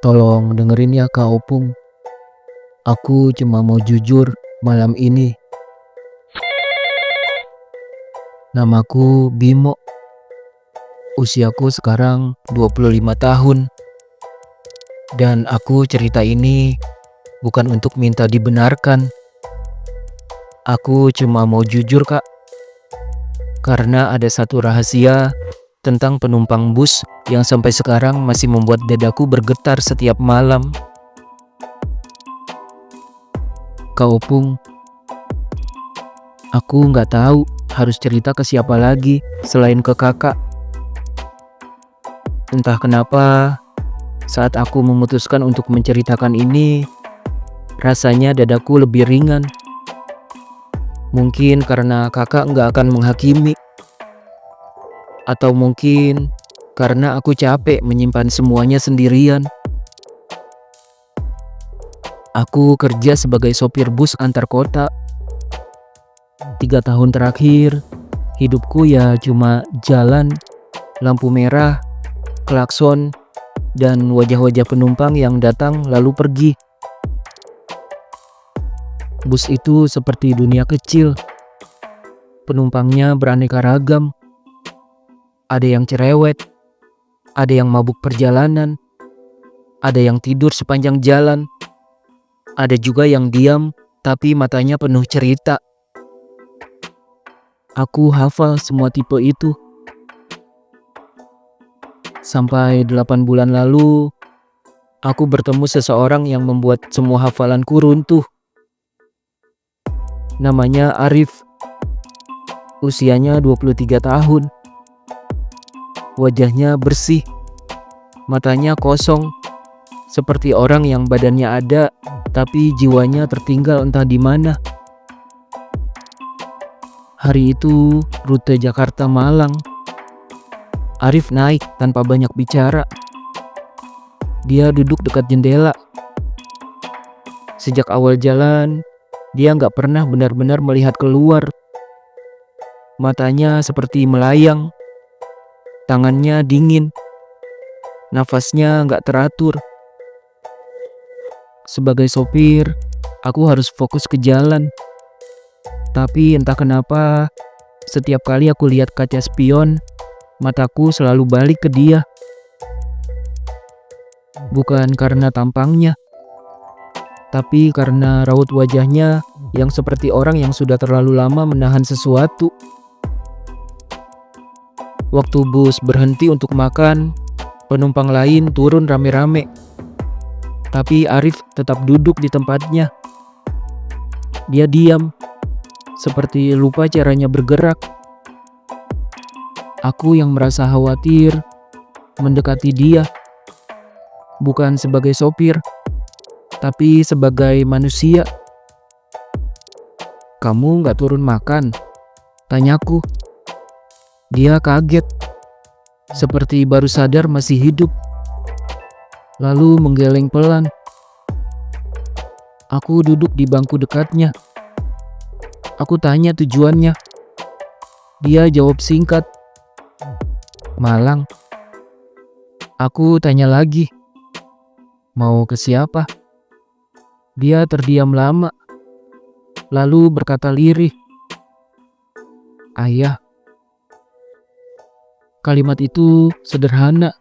Tolong dengerin ya Kak Opung. Aku cuma mau jujur malam ini. Namaku Bimo. Usiaku sekarang 25 tahun. Dan aku cerita ini bukan untuk minta dibenarkan. Aku cuma mau jujur Kak. Karena ada satu rahasia tentang penumpang bus yang sampai sekarang masih membuat dadaku bergetar setiap malam. Kak Opung, aku nggak tahu harus cerita ke siapa lagi selain ke kakak. Entah kenapa, saat aku memutuskan untuk menceritakan ini, rasanya dadaku lebih ringan. Mungkin karena kakak nggak akan menghakimi. Atau mungkin karena aku capek menyimpan semuanya sendirian. Aku kerja sebagai sopir bus antar kota. 3 tahun terakhir, hidupku ya cuma jalan, lampu merah, klakson, dan wajah-wajah penumpang yang datang lalu pergi. Bus itu seperti dunia kecil. Penumpangnya beraneka ragam. Ada yang cerewet, ada yang mabuk perjalanan, ada yang tidur sepanjang jalan, ada juga yang diam tapi matanya penuh cerita. Aku hafal semua tipe itu. Sampai 8 bulan lalu, aku bertemu seseorang yang membuat semua hafalanku runtuh. Namanya Arif. Usianya 23 tahun. Wajahnya bersih. Matanya kosong. Seperti orang yang badannya ada, tapi jiwanya tertinggal entah di mana. Hari itu rute Jakarta-Malang. Arif naik tanpa banyak bicara. Dia duduk dekat jendela. Sejak awal jalan, dia nggak pernah benar-benar melihat keluar. Matanya seperti melayang. Tangannya dingin. Nafasnya nggak teratur. Sebagai sopir, aku harus fokus ke jalan. Tapi entah kenapa, setiap kali aku lihat kaca spion, mataku selalu balik ke dia. Bukan karena tampangnya, tapi karena raut wajahnya yang seperti orang yang sudah terlalu lama menahan sesuatu. Waktu bus berhenti untuk makan, penumpang lain turun rame-rame. Tapi Arif tetap duduk di tempatnya. Dia diam, seperti lupa caranya bergerak. Aku yang merasa khawatir mendekati dia. Bukan sebagai sopir, tapi sebagai manusia. "Kamu gak turun makan?" tanyaku. Dia kaget, seperti baru sadar masih hidup. Lalu menggeleng pelan. Aku duduk di bangku dekatnya. Aku tanya tujuannya. Dia jawab singkat, "Malang." Aku tanya lagi, "Mau ke siapa?" Dia terdiam lama, lalu berkata lirih, "Ayah." Kalimat itu sederhana,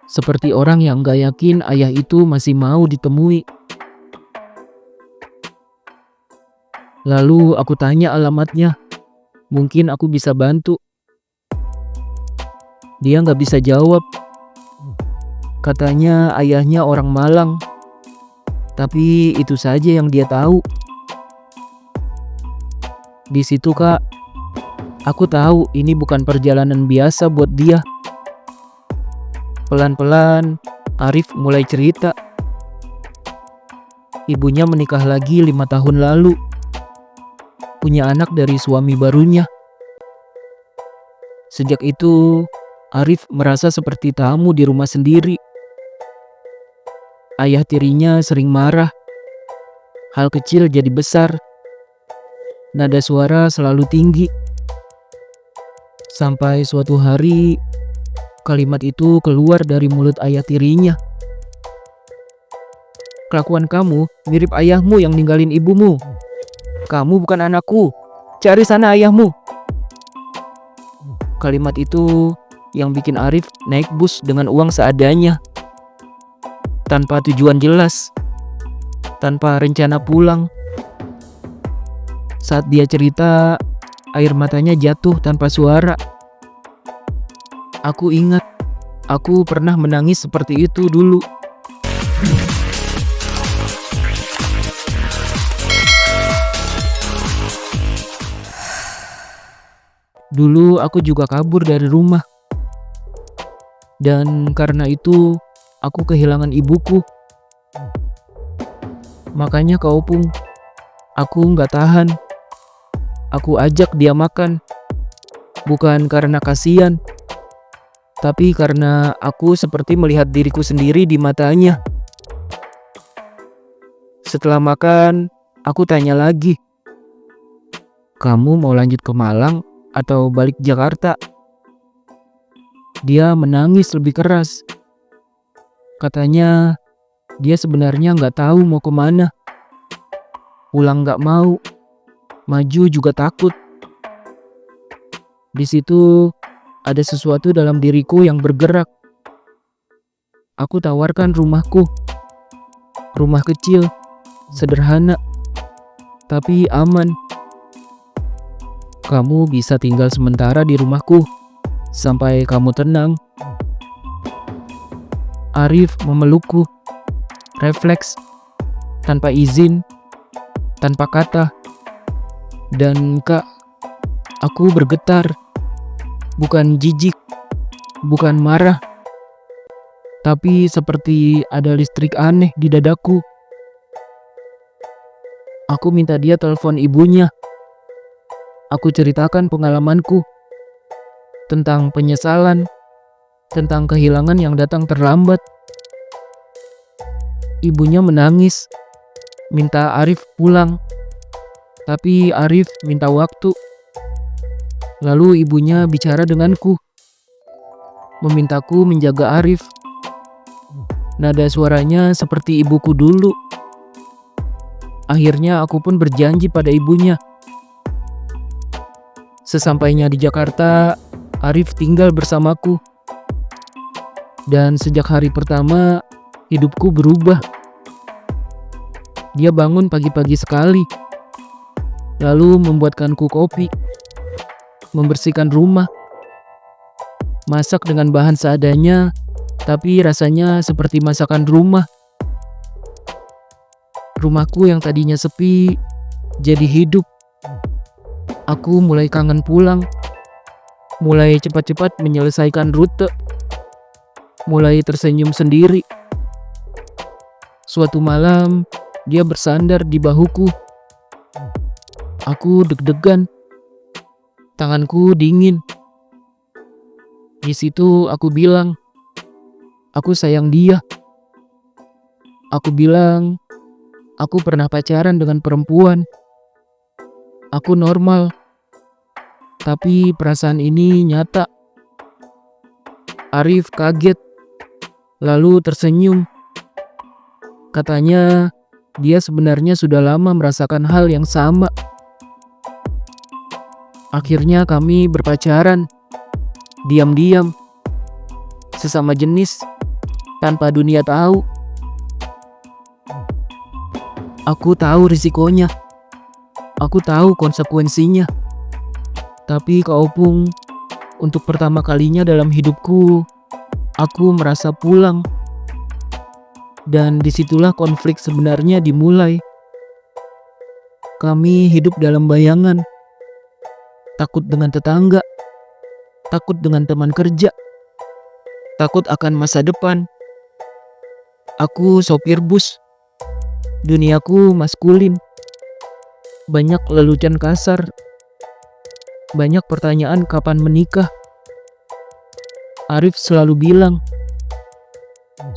seperti orang yang gak yakin ayah itu masih mau ditemui. Lalu aku tanya alamatnya, mungkin aku bisa bantu. Dia gak bisa jawab. Katanya ayahnya orang Malang, tapi itu saja yang dia tahu. Di situ Kak, aku tahu ini bukan perjalanan biasa buat dia. Pelan-pelan, Arif mulai cerita. Ibunya menikah lagi 5 tahun lalu. Punya anak dari suami barunya. Sejak itu, Arif merasa seperti tamu di rumah sendiri. Ayah tirinya sering marah. Hal kecil jadi besar. Nada suara selalu tinggi. Sampai suatu hari, kalimat itu keluar dari mulut ayah tirinya. Kelakuan kamu mirip ayahmu yang ninggalin ibumu. Kamu bukan anakku. Cari sana ayahmu. Kalimat itu yang bikin Arif naik bus dengan uang seadanya. Tanpa tujuan jelas. Tanpa rencana pulang. Saat dia cerita, air matanya jatuh tanpa suara. Aku ingat, aku pernah menangis seperti itu dulu. Dulu aku juga kabur dari rumah. Dan karena itu, aku kehilangan ibuku. Makanya Kak Opung, aku nggak tahan. Aku ajak dia makan. Bukan karena kasihan, tapi karena aku seperti melihat diriku sendiri di matanya. Setelah makan, aku tanya lagi, kamu mau lanjut ke Malang atau balik Jakarta? Dia menangis lebih keras. Katanya dia sebenarnya nggak tahu mau kemana. Pulang nggak mau, maju juga takut. Di situ ada sesuatu dalam diriku yang bergerak. Aku tawarkan rumahku. Rumah kecil, sederhana, tapi aman. Kamu bisa tinggal sementara di rumahku sampai kamu tenang. Arif memelukku. Refleks, tanpa izin, tanpa kata. Dan Kak, aku bergetar. Bukan jijik, bukan marah, tapi seperti ada listrik aneh di dadaku. Aku minta dia telepon ibunya. Aku ceritakan pengalamanku tentang penyesalan, tentang kehilangan yang datang terlambat. Ibunya menangis, minta Arif pulang, tapi Arif minta waktu. Lalu ibunya bicara denganku, memintaku menjaga Arif. Nada suaranya seperti ibuku dulu. Akhirnya aku pun berjanji pada ibunya. Sesampainya di Jakarta, Arif tinggal bersamaku. Dan sejak hari pertama, hidupku berubah. Dia bangun pagi-pagi sekali, lalu membuatkanku kopi, membersihkan rumah, masak dengan bahan seadanya, tapi rasanya seperti masakan rumah. Rumahku yang tadinya sepi, jadi hidup. Aku mulai kangen pulang, mulai cepat-cepat menyelesaikan rute, mulai tersenyum sendiri. Suatu malam, dia bersandar di bahuku. Aku deg-degan. Tanganku dingin. Di situ aku bilang, aku sayang dia. Aku bilang, aku pernah pacaran dengan perempuan. Aku normal. Tapi perasaan ini nyata. Arif kaget, lalu tersenyum. Katanya, dia sebenarnya sudah lama merasakan hal yang sama. Akhirnya kami berpacaran, diam-diam, sesama jenis, tanpa dunia tahu. Aku tahu risikonya, aku tahu konsekuensinya. Tapi Kak Opung, untuk pertama kalinya dalam hidupku, aku merasa pulang. Dan disitulah konflik sebenarnya dimulai. Kami hidup dalam bayangan. Takut dengan tetangga, takut dengan teman kerja, takut akan masa depan. Aku sopir bus, duniaku maskulin, banyak lelucon kasar, banyak pertanyaan kapan menikah. Arif selalu bilang,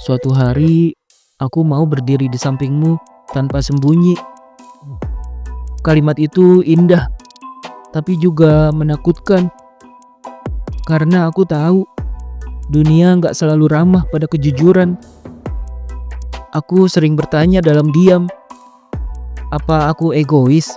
suatu hari aku mau berdiri di sampingmu tanpa sembunyi. Kalimat itu indah, tapi juga menakutkan. Karena aku tahu dunia gak selalu ramah pada kejujuran. Aku sering bertanya dalam diam, apa aku egois?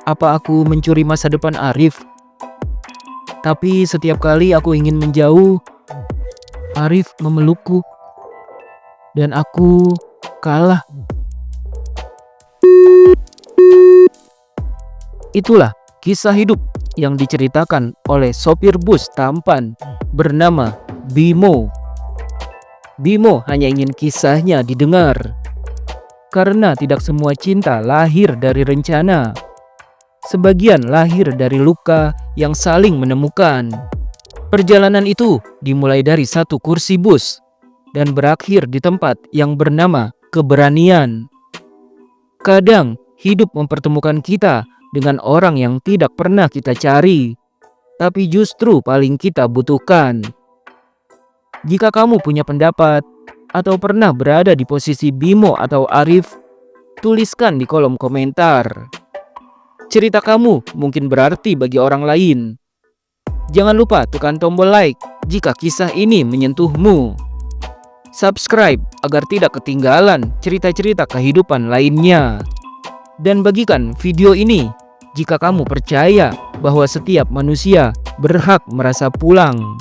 Apa aku mencuri masa depan Arif? Tapi setiap kali aku ingin menjauh, Arif memelukku dan aku kalah. Itulah kisah hidup yang diceritakan oleh sopir bus tampan bernama Bimo. Bimo hanya ingin kisahnya didengar, karena tidak semua cinta lahir dari rencana. Sebagian lahir dari luka yang saling menemukan. Perjalanan itu dimulai dari satu kursi bus dan berakhir di tempat yang bernama keberanian. Kadang hidup mempertemukan kita dengan orang yang tidak pernah kita cari, tapi justru paling kita butuhkan. Jika kamu punya pendapat atau pernah berada di posisi Bimo atau Arif, tuliskan di kolom komentar. Cerita kamu mungkin berarti bagi orang lain. Jangan lupa tekan tombol like jika kisah ini menyentuhmu. Subscribe agar tidak ketinggalan cerita-cerita kehidupan lainnya. Dan bagikan video ini jika kamu percaya bahwa setiap manusia berhak merasa pulang.